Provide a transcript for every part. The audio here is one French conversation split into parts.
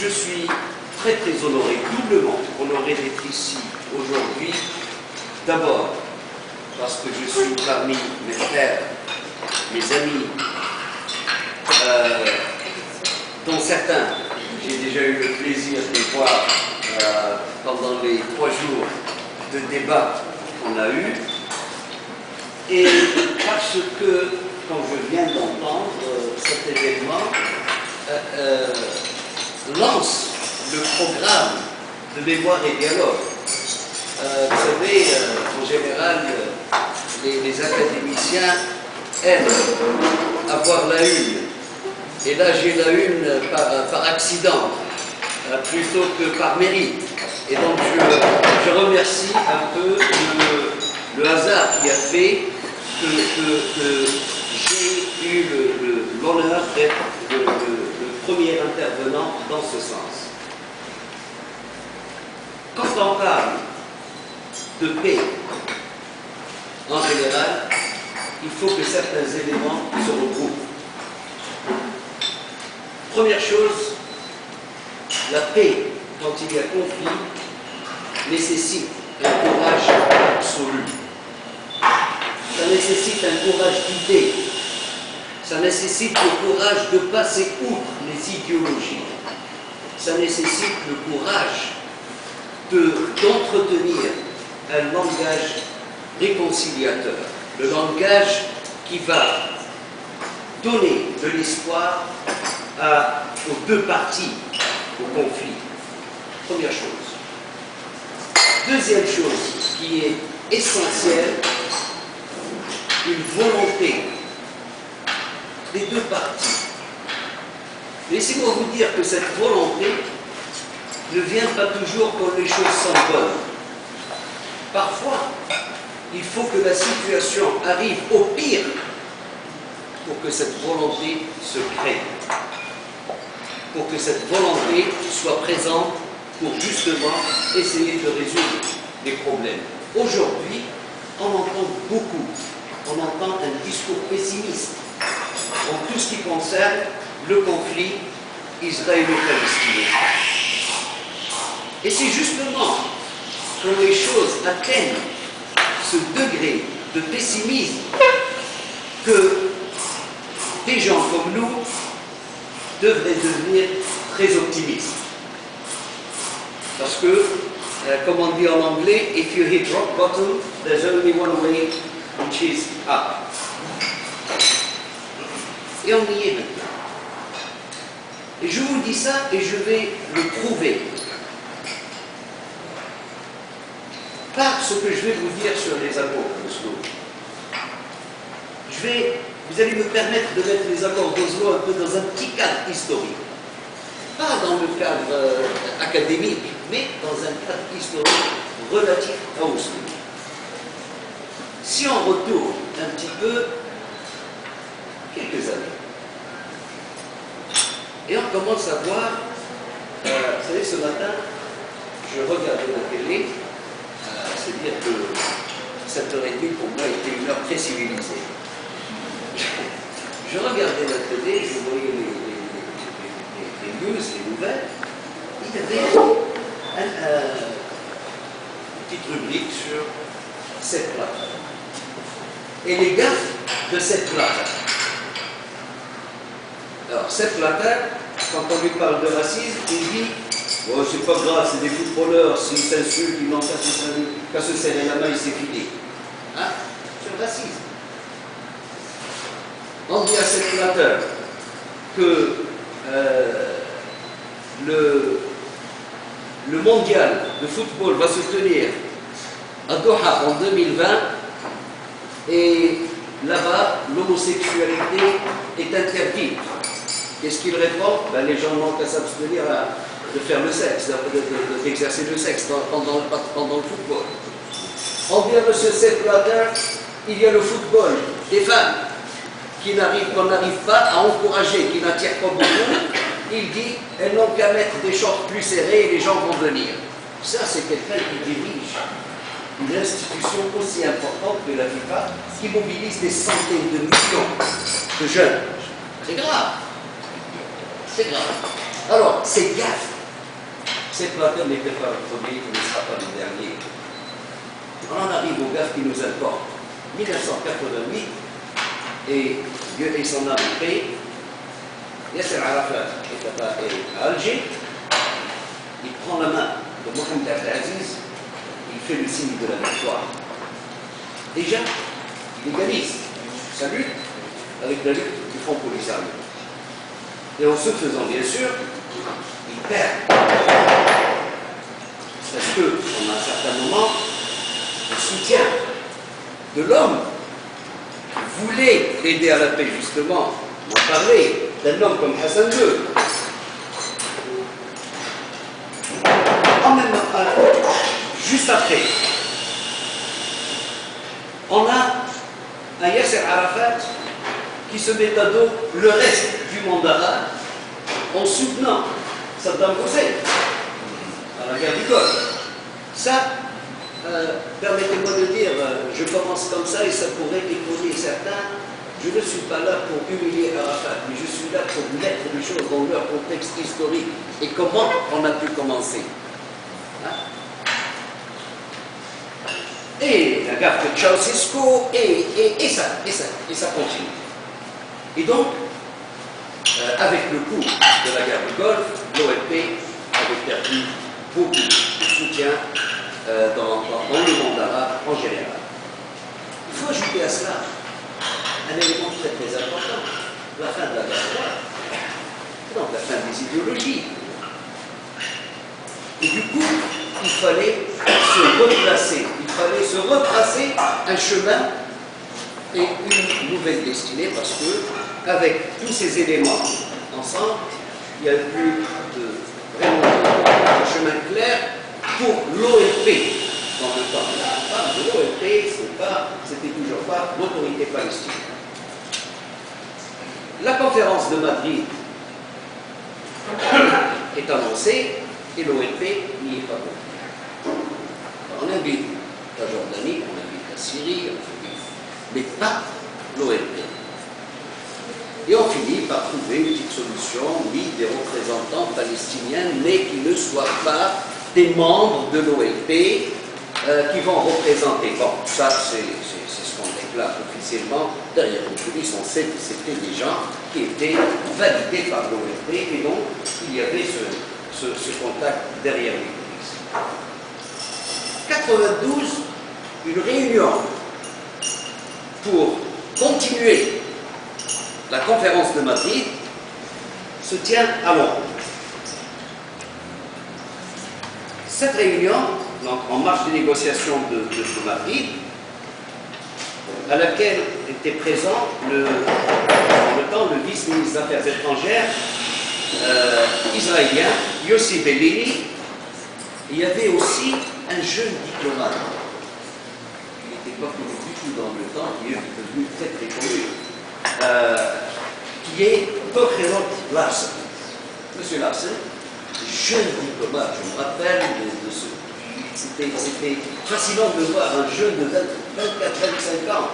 je suis très très honoré, doublement honoré d'être ici aujourd'hui. D'abord, parce que je suis parmi mes frères, mes amis, dont certains, j'ai déjà eu le plaisir de voir pendant les 3 jours de débat qu'on a eu, et parce que, quand je viens d'entendre, cet événement lance le programme de mémoire et dialogue. Vous savez, en général, les académiciens aiment avoir la une. Et là, j'ai la une par accident, plutôt que par mérite. Et donc, je remercie un peu le hasard qui a fait que j'ai eu l'honneur d'être le premier intervenant dans ce sens. Quand on parle de paix, en général, il faut que certains éléments se regroupent. Première chose, la paix, quand il y a conflit, nécessite un courage absolu. Ça nécessite un courage d'idée. Ça nécessite le courage de passer outre les idéologies. Ça nécessite le courage d'entretenir un langage réconciliateur. Le langage qui va donner de l'espoir aux deux parties au conflit. Première chose. Deuxième chose qui est essentielle, une volonté des deux parties. Laissez-moi vous dire que cette volonté ne vient pas toujours quand les choses sont bonnes. Parfois, il faut que la situation arrive au pire pour que cette volonté se crée, pour que cette volonté soit présente pour justement essayer de résoudre les problèmes. Aujourd'hui, on entend beaucoup, on entend un discours pessimiste en tout ce qui concerne le conflit israélo-palestinien. Et c'est justement quand les choses atteignent ce degré de pessimisme que des gens comme nous devraient devenir très optimistes. Parce que, comme on dit en anglais, if you hit rock bottom, there's only one way, which is up. Et on y est maintenant. Et je vous dis ça et je vais le prouver par ce que je vais vous dire sur les accords d'Oslo. Vous allez me permettre de mettre les accords d'Oslo un peu dans un petit cadre historique. Pas dans le cadre académique, mais dans un cadre historique relatif à Oslo. Si on retourne un petit peu, quelques années, et on commence à voir, vous savez, ce matin, je regardais la télé, c'est-à-dire que 7h30 pour moi était une heure très civilisée. Je regardais la télé, je voyais les news, les nouvelles, il y avait une petite rubrique sur cette plate. Et les gaffes de cette plate. Alors, cette plate, quand on lui parle de racisme, il dit oh, c'est pas grave, c'est des footballeurs, s'ils s'insultent, ils n'ont qu'à se serrer la main et c'est fini. Hein? C'est le racisme. On dit à cette plate que le mondial de football va se tenir à Doha en 2020 et là-bas, l'homosexualité est interdite. Qu'est-ce qu'il répond? Ben, les gens n'ont qu'à s'abstenir de faire le sexe, d'exercer le sexe pendant le football. On dit à M. Sepp Blatter, il y a le football des femmes qu'on n'arrive pas à encourager, qui n'attirent pas beaucoup. Il dit, elles n'ont qu'à mettre des shorts plus serrés et les gens vont venir. Ça, c'est quelqu'un qui dirige une institution aussi importante que la FIFA, qui mobilise des centaines de millions de jeunes. C'est grave. C'est grave. Alors, cette gaffe, cette Platon n'était pas le premier, il ne sera pas le dernier. On en arrive aux gaffes qui nous importent. 1988, et Dieu ait son âme en paix, Yasser Arafat est à Alger, il prend la main de Mohamed Abdelaziz, il fait le signe de la victoire. Déjà, il égalise sa lutte avec la lutte du Front Polisario. Et en ce faisant, bien sûr, il perd. Parce qu'à un certain moment, le soutien de l'homme qui voulait aider à la paix, justement, on parlait d'un homme comme Hassan II. En même temps, juste après, on a un Yasser Arafat qui se met à dos le reste du monde arabe en soutenant Saddam Hussein à la guerre du Golfe. Ça, permettez-moi de dire, je commence comme ça et ça pourrait étonner certains. Je ne suis pas là pour humilier Arafat, mais je suis là pour mettre les choses dans leur contexte historique et comment on a pu commencer. Hein? Et la gaffe de Ceausescu, et ça continue. Et donc, avec le coup de la guerre du Golfe, l'OLP avait perdu beaucoup de soutien dans le monde arabe en général. Il faut ajouter à cela un élément très très important, la fin de la guerre froide, donc la fin des idéologies. Et du coup, il fallait se retracer un chemin et une nouvelle destinée, parce que avec tous ces éléments ensemble, il n'y a plus vraiment un chemin clair pour l'OLP dans le temps. La femme de l'OLP, c'était toujours pas l'autorité palestinienne. La conférence de Madrid est annoncée et l'OLP n'y est pas conviée. On invite la Jordanie, on invite la Syrie, mais pas l'OLP. Et on finit par trouver une petite solution, oui, des représentants palestiniens, mais qui ne soient pas des membres de l'OLP qui vont représenter. Bon, ça c'est ce qu'on déclare officiellement. Derrière les coulisses, on sait que c'était des gens qui étaient validés par l'OLP, et donc il y avait ce contact derrière les coulisses. 92, une réunion pour continuer la conférence de Madrid se tient à Londres. Cette réunion, donc en marge des négociations de Madrid, à laquelle était présent le vice-ministre des Affaires étrangères israélien, Yossi Bellini. Il y avait aussi un jeune diplomate qui n'était pas connu du tout dans le temps, qui est devenu très très connu, qui est Kocherot Larsen. Monsieur Larsen, jeune diplomate, je me rappelle de ce. C'était fascinant de voir un jeune de 24-25 ans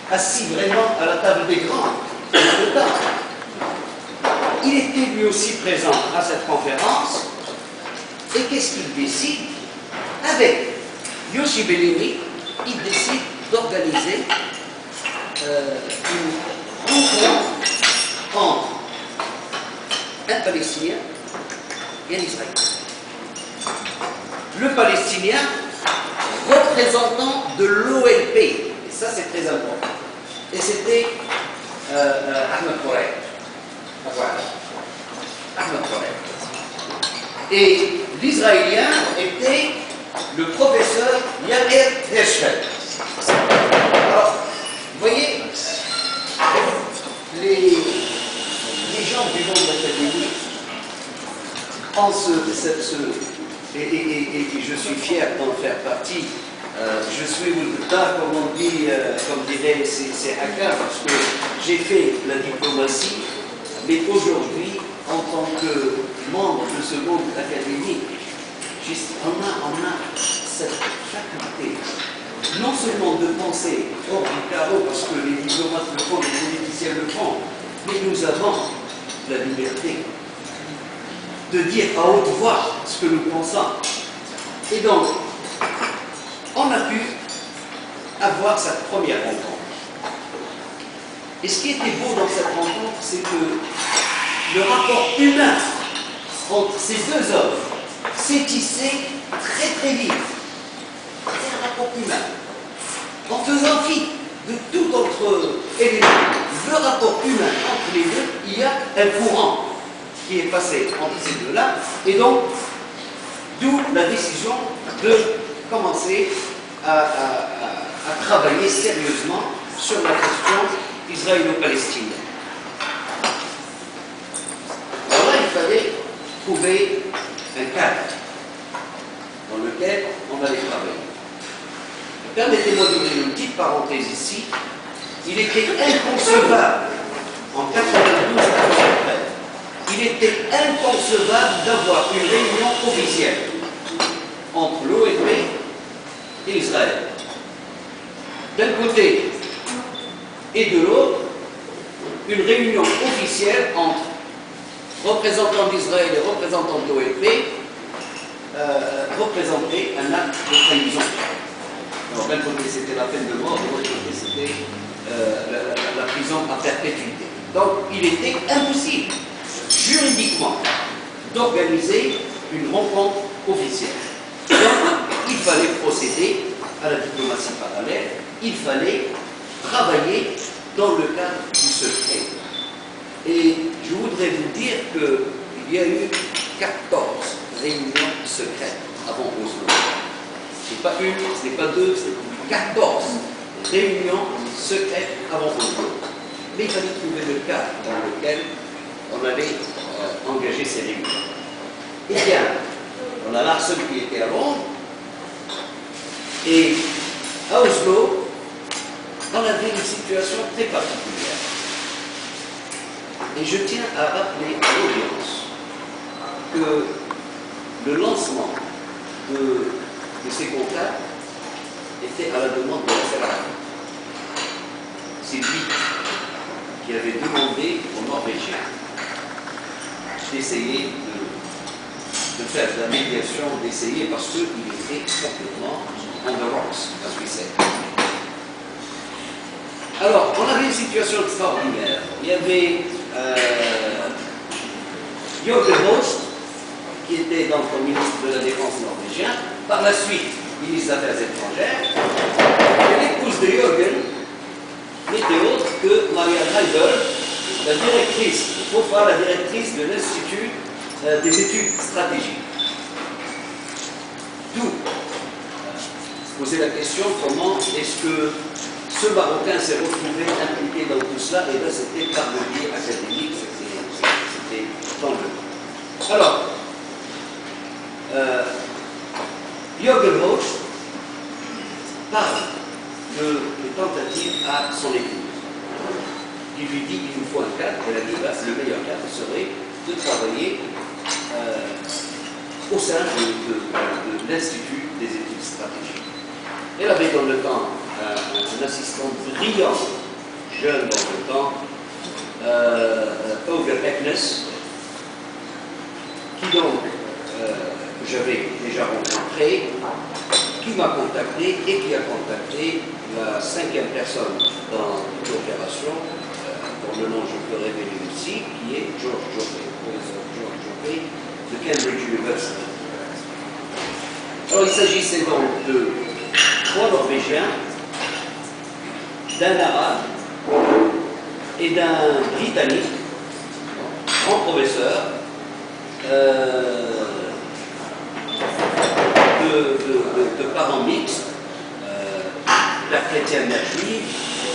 assis vraiment à la table des grands dans le temps. Il était lui aussi présent à cette conférence, et qu'est-ce qu'il décide? Avec Yossi Bellini, il décide d'organiser une rencontre entre un Palestinien et un Israélien. Le Palestinien représentant de l'OLP, et ça c'est très important. Et c'était Ahmed Korek. Voilà. Ahmed Korek. Et l'Israélien était le professeur Yair Heschel. Alors, vous voyez, les gens du monde académique pensent et je suis fier d'en faire partie. Je suis Moulta, comme on dit, comme dirait ces hackers, parce que j'ai fait la diplomatie, mais aujourd'hui, en tant que membre de ce monde académique, on a cette faculté, non seulement de penser hors du carreau, parce que les diplomates le font, les politiciens le font, mais nous avons la liberté de dire à haute voix ce que nous pensons. Et donc, on a pu avoir cette première rencontre. Et ce qui était beau dans cette rencontre, c'est que le rapport humain entre ces deux hommes s'est tissé très très vite. C'est un rapport humain. En faisant fi de tout autre élément, le rapport humain entre les deux, il y a un courant qui est passé entre ces deux-là, et donc, d'où la décision de commencer à travailler sérieusement sur la question israélo-palestinienne. Alors là, il fallait trouver un cadre dans lequel on allait travailler. Permettez-moi d'ouvrir une petite parenthèse ici. Il était inconcevable, en 92-93, il était inconcevable d'avoir une réunion officielle entre l'OLP et Israël. D'un côté et de l'autre, une réunion officielle entre représentants d'Israël et représentants de l'OLP représentait un acte de trahison. Alors, d'un côté, c'était la peine de mort, de l'autre côté, c'était la prison à perpétuité. Donc, il était impossible, juridiquement, d'organiser une rencontre officielle. Donc, il fallait procéder à la diplomatie parallèle, il fallait travailler dans le cadre du secret. Et je voudrais vous dire qu'il y a eu 14 réunions secrètes avant Oslo. Ce n'est pas une, ce n'est pas deux, c'est 14 réunions secrètes avant Oslo. Mais il fallait trouver le cadre dans lequel on allait engager ces réunions. Eh bien, on a là ceux qui étaient à Londres, et à Oslo, on avait une situation très particulière. Et je tiens à rappeler à l'audience que le lancement de ces contacts était à la demande de Yasser Arafat. C'est lui qui avait demandé aux Norvégiens d'essayer de faire de la médiation, d'essayer, parce qu'il était complètement on the rocks, as we say. Alors, on avait une situation extraordinaire. Il y avait Jørgen Host, qui était donc le ministre de la Défense norvégien, par la suite, ministre des Affaires étrangères, et l'épouse de Jørgen n'était autre que Maria Heiberg, la directrice, autrefois la directrice de l'Institut des études stratégiques. D'où se poser la question comment est-ce que ce Marocain s'est retrouvé impliqué dans tout cela, et là c'était par le biais académique, c'était dans le... Alors, Jørgen Host parle de tentatives à son épouse. Il lui dit qu'il nous faut un cadre, elle a dit bah, le meilleur cadre serait de travailler au sein de l'Institut des études stratégiques. Elle avait dans le temps un assistant brillant, jeune dans le temps, Åge Eknes, qui donc j'avais déjà rencontré, qui m'a contacté et qui a contacté la 5e personne dans l'opération, dont le nom je peux révéler ici, qui est George Joffé, professeur George Joffé de Cambridge University. Alors il s'agissait donc de 3 Norvégiens, d'un Arabe et d'un Britannique, grand professeur, de parents mixtes, la chrétienne, la juive.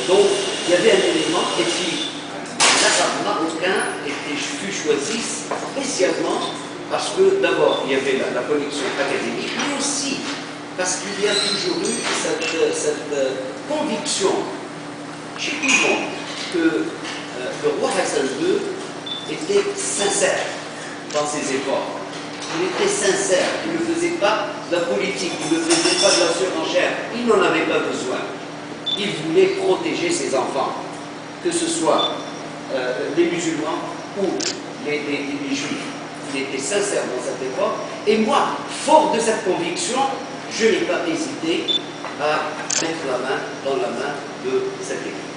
Donc il y avait un élément, et puis l'arabe marocain fut choisi spécialement parce que d'abord il y avait la connexion académique, mais aussi parce qu'il y a toujours eu cette conviction chez tout le monde que le roi Hassan II était sincère dans ses efforts. Il était sincère, il ne faisait pas de la politique, il ne faisait pas de la surenchère, il n'en avait pas besoin. Il voulait protéger ses enfants, que ce soit les musulmans ou les juifs. il était sincère dans cette époque. Et moi, fort de cette conviction, je n'ai pas hésité à mettre la main dans la main de cette équipe.